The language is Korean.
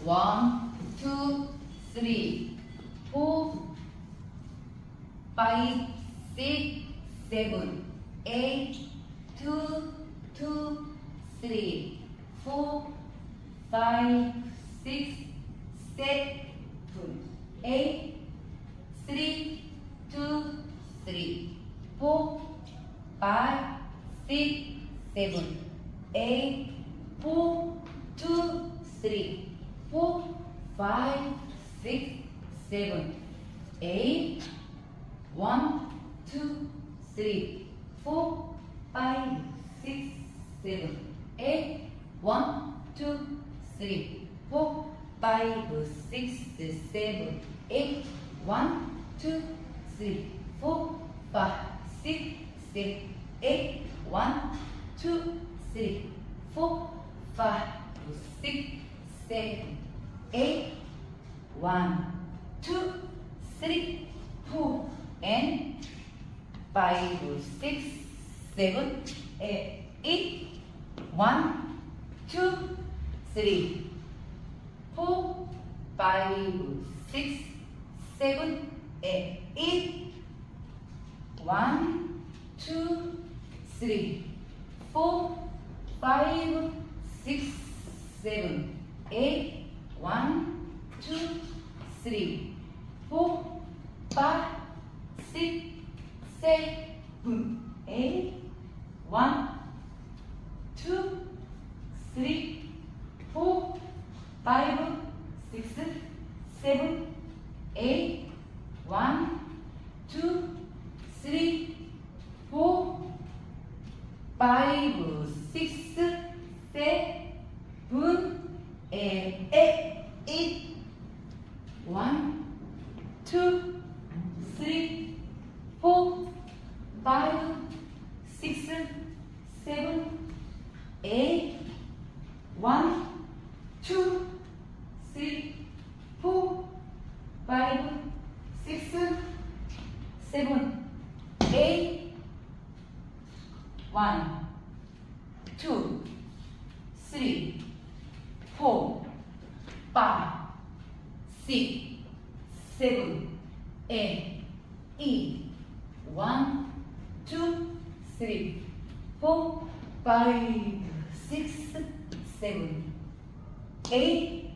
1, 2, 3, 4, 5, 6, 7, 8, 2, 2, 3, 4, 5, 6, 7, 8, 3, 2, 3, 4, 5, 6, 7, 8, 4, 2, 3, 4, 5, 6, 7, 8, 1, 2, 3, 4, 5, 6, 7, 8, 1, 2, 3, 4, 5, 6, 7, 8, 1, 2, 3, 4, 5, 6, 7, 8, 1, 2, 3, 4, 5, 6, 7, 8, 1, 2, 3, 4, and 5, 6, 7, 8, 1, 2, 3, 4, 5, 6, 7, 8, 1, 2, 3, 4, 5, 6, 7, 8, 1, 2, 3, 4, 5, 6, 7, 8, 1, 2, 3, 4, 5, 6, 7, 8, 1, 2, 3, 4, 5, 6, 7, 8, 1, 2, 3, 4, 5, 6, 7, 8, 1, 2, 3, 4, 5, 6, 7, 8, 1, 2, 3, 4, 5, 6, 7, 8, 1, 2, 3, 4, 5, 6, 7, 8,